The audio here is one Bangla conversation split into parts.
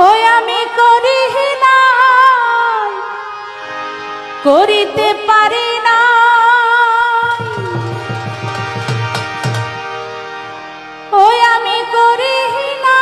ওই আমি করি না, করিতে পারি না, ওই আমি করি না,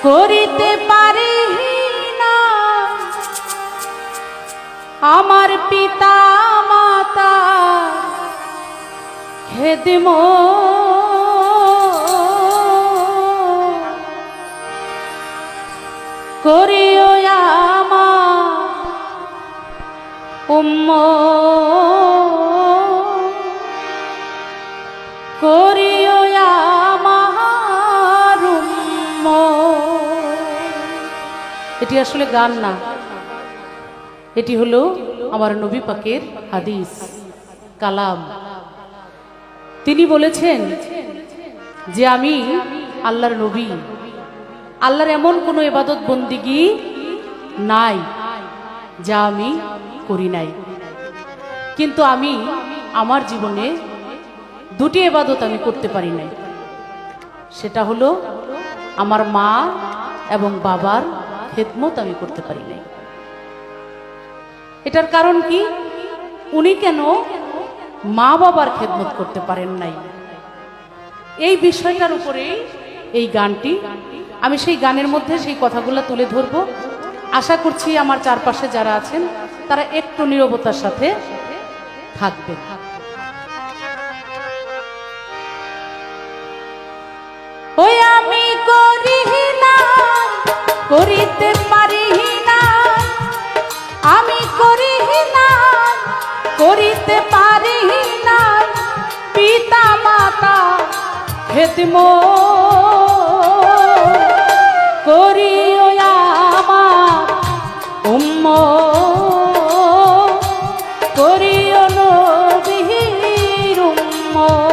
করিতে পারি না। আমার পিতা মাতা খেদমত করিও আমার উম্মত, করিও আমার উম্মত। এটি আসলে গান না, এটি হলো আমার নবী পাকের হাদিস কালাম। তিনি বলেছেন যে আমি আল্লাহর নবী, আল্লাহর এমন কোনো ইবাদত বন্দিগি নাই যা আমি করি নাই, কিন্তু আমি আমার জীবনে দুটি ইবাদত আমি করতে পারি নাই। সেটা হলো আমার মা এবং বাবার খেদমত আমি করতে পারি নাই। এটার কারণ কি? উনি কেন মা বাবার খেদমত করতে পারেন নাই, এই বিষয়টার উপরেই এই গানটি। আমি সেই গানের মধ্যে সেই কথাগুলো তুলে ধরব। আশা করছি আমার চারপাশে যারা আছেন তারা একটু নীরবতার সাথে থাকবে। ওই আমি করি না, করিতে পারি না, আমি করি না, করিতে পারি না। পিতা মাতা খেদমত করিও আমার উম্মত, করিও নবীর উম্মত।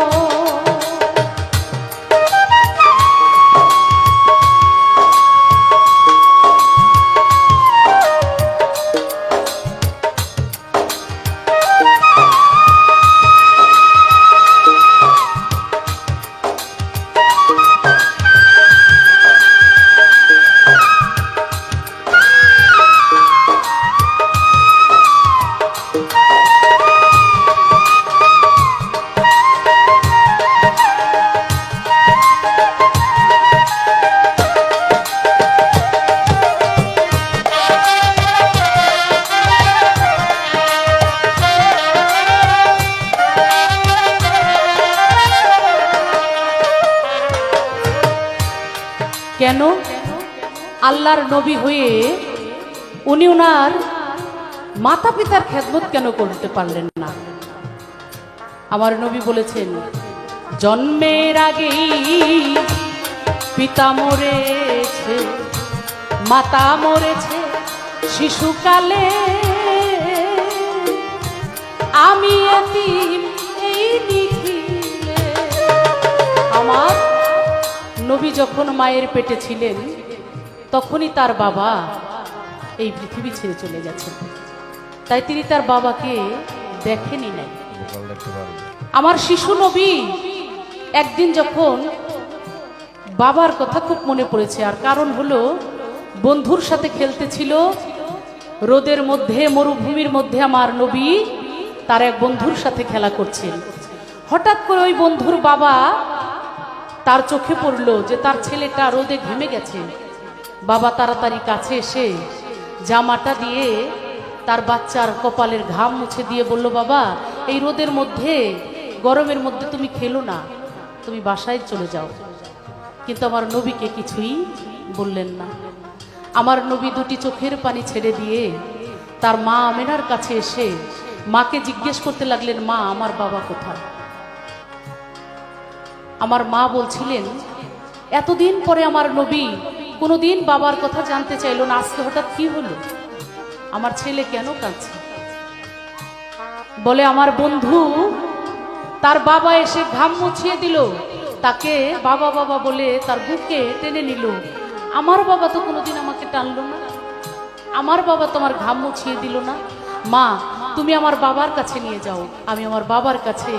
কেন আল্লাহর নবী হয়ে উনি ওনার মাতা পিতার খেদমত কেন করতে পারলেন না? আমার নবী বলেছেন, জন্মের আগেই পিতা মরেছে, মাতা মরেছে শিশুকালে, আমি এতিম এই নিখিলে। আমার নবী যখন মায়ের পেটে ছিলেন তখনই তার বাবা এই পৃথিবী ছেড়ে চলে গেছেন, তাই তিনি তার বাবাকে দেখেনি নাই। আমার শিশু নবী একদিন যখন বাবার কথা খুব মনে পড়েছে, আর কারণ হলো বন্ধুর সাথে খেলতেছিল রোদের মধ্যে, মরুভূমির মধ্যে আমার নবী তার এক বন্ধুর সাথে খেলা করছেন। হঠাৎ করে ওই বন্ধুর বাবা তার চোখে পড়লো যে তার ছেলেটা রোদে ঘেমে গেছে। বাবা তাড়াতাড়ি কাছে এসে জামাটা দিয়ে তার বাচ্চার কপালের ঘাম মুছে দিয়ে বলল, বাবা এই রোদের মধ্যে, গরমের মধ্যে তুমি খেলো না, তুমি বাসায় চলে যাও। কিন্তু আমার নবীকে কিছুই বললেন না। আমার নবী দুটি চোখের পানি ছেড়ে দিয়ে তার মা আমেনার কাছে এসে মাকে জিজ্ঞেস করতে লাগলেন, মা আমার বাবা কোথায়? আমার মা বলছিলেন, এতদিন পরে আমার নবী কোনোদিন বাবার কথা জানতে চাইল না, আজকে হঠাৎ কি হলো? আমার ছেলে কেন কাঁদছে? বলে, আমার বন্ধু তার বাবা এসে ঘাম মুছিয়ে দিল, তাকে বাবা বাবা বলে তার বুকে টেনে নিল। আমার বাবা তো কোনোদিন আমাকে টানলো না, আমার বাবা তোমার ঘাম মুছিয়ে দিল না। মা তুমি আমার বাবার কাছে নিয়ে যাও, আমি আমার বাবার কাছে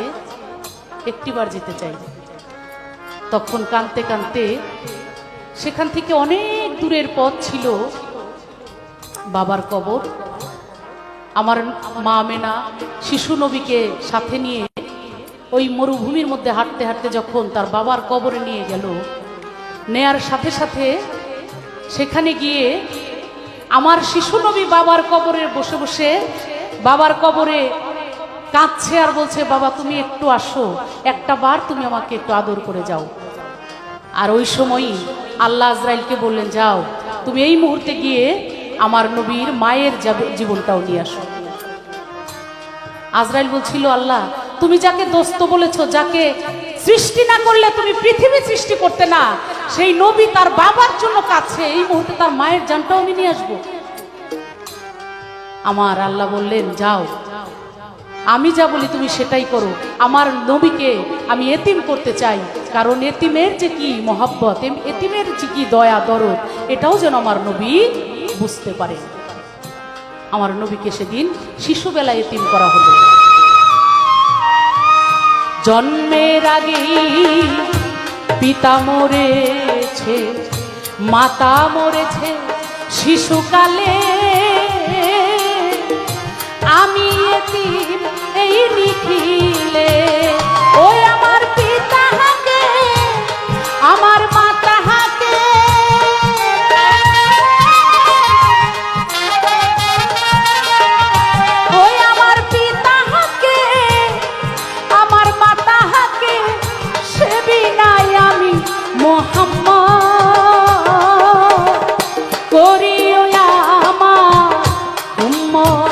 একটিবার যেতে চাই। তখন কাঁদতে কাঁদতে সেখান থেকে অনেক দূরের পথ ছিল বাবার কবর। আমার মা আমেনা শিশু নবীকে সাথে নিয়ে ওই মরুভূমির মধ্যে হাঁটতে হাঁটতে যখন তার বাবার কবরে নিয়ে গেল, নেয়ার সাথে সাথে সেখানে গিয়ে আমার শিশু নবী বাবার কবরে বসে বসে বাবার কবরে কাঁদছে আর বলছে, বাবা তুমি একটু আসো, একটা বার তুমি আমাকে একটু আদর করে যাও। আর ওই সময়ই আল্লাহ আজরাইলকে বললেন, যাও তুমি এই মুহূর্তে গিয়ে আমার নবীর মায়ের জীবনটাও নিয়ে আসো। আজরাইল বলছিল, আল্লাহ তুমি যাকে দোস্ত বলেছো, যাকে সৃষ্টি না করলে তুমি পৃথিবী সৃষ্টি করতে না, সেই নবী তার বাবার জন্য কাছে, এই মুহূর্তে তার মায়ের জানটাও আমি নিয়ে আসবো। আমার আল্লাহ বললেন, যাও, আমি যা বলি তুমি সেটাই করো। আমার নবীকে আমি এতিম করতে চাই, কারণ এতিমের যে কি মহব্বত, এতিমের যে কি দয়া দরদ, এটাও যেন আমার নবী বুঝতে পারে। আমার নবীকে সেদিন শিশুবেলা এতিম করা হলো। জন্মের আগে পিতা মরেছে, মাতা মরেছে শিশুকালে, আমি এতিম এই নিখিলে। ওই আমার পিতা হাকে, আমার মাতা হাকে, ওই আমার পিতা হাকে, আমার মাতা হাকে, সে বিনাই আমি মোহাম্মদ করিও আমার উম্মত।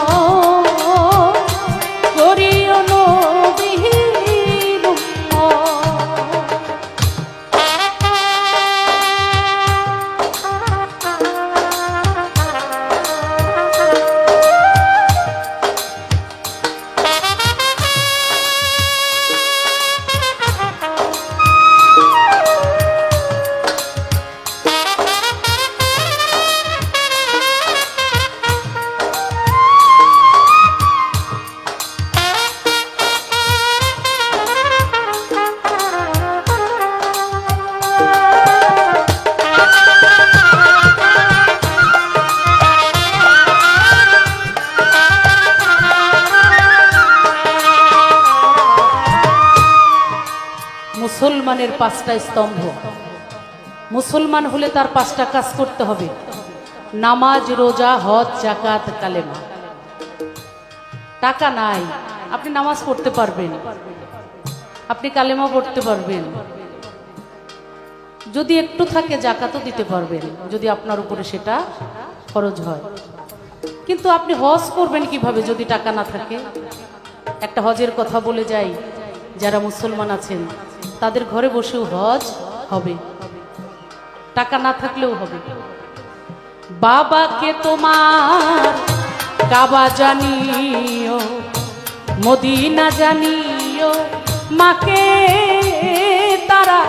মুসলমানের পাঁচটা স্তম্ভ। মুসলমান হলে তার পাঁচটা কাজ করতে হবে: নামাজ, রোজা, হজ, যাকাত, কালেমা। টাকা নাই, আপনি নামাজ পড়তে পারবেন, আপনি কালেমা পড়তে পারবেন, যদি একটু থাকে যাকাতও দিতে পারবেন, যদি আপনার উপরে সেটা খরচ হয়। কিন্তু আপনি হজ করবেন কিভাবে যদি টাকা না থাকে? একটা হজের কথা বলে যাই, যারা মুসলমান আছেন তাদের ঘরে বসেও হজ হবে, টাকা না থাকলেও হবে। বাবাকে তোমার কাবা জানিও, মদিনা জানিও, মাকে তারা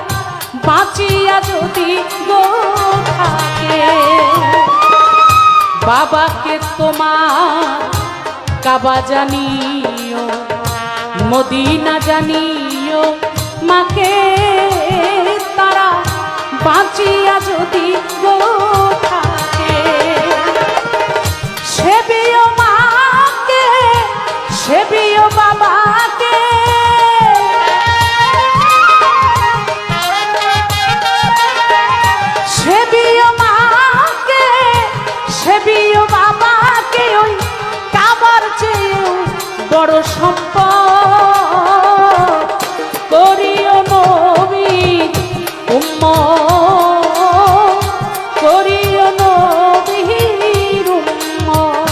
বাঁচিয়া যদি গো থাকে। বাবাকে তোমার কাবা জানিও, মদিনা জানিও, মাকে তারা বাঁচিয়া যদি গো থাকে। সেবিও মাকে, সেবিও বাবাকে, সেবিও মাকে, সেবিও বাবাকে, ওই কাবার চেয়েও বড় সম্পদ করিও নবী উম্মত, করিও নবীর উম্মত।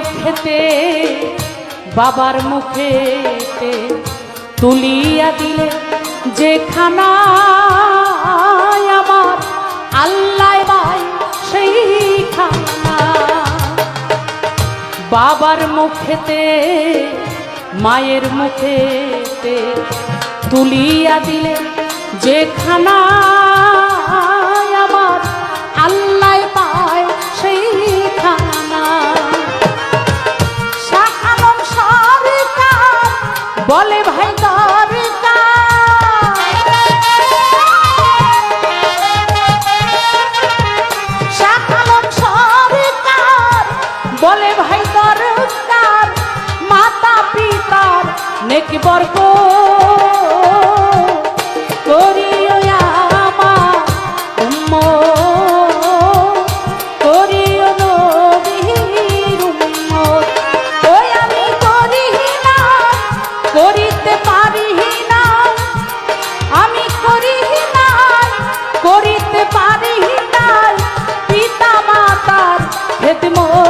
মুখেতে বাবার মুখেতে তুলিয়া দিলে যে খানা আমার আল্লাহ ভাই সেই খানা বাবার মুখেতে মায়ের মুখেতে তুলিয়া দিলে যে খানা আমার আল্লাহ পায় সেই খানা শাহ আলম সরকার বলে ভাই দরকার শাহ আলম সরকার বলে ভাই দরকার মাতা পিতার নেকি বরকত করিও আমার উম্মত করিও নবীর উম্মত ওই আমি করি না করিতে পারি না আমি করি না করিতে পারি না পিতা মাতার খেদমত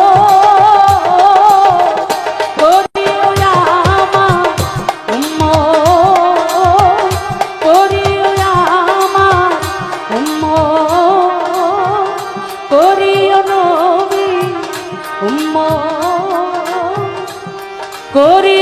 করিও আমার উম্মত করিও আমার উম্মত করিও নবী উম্মত করি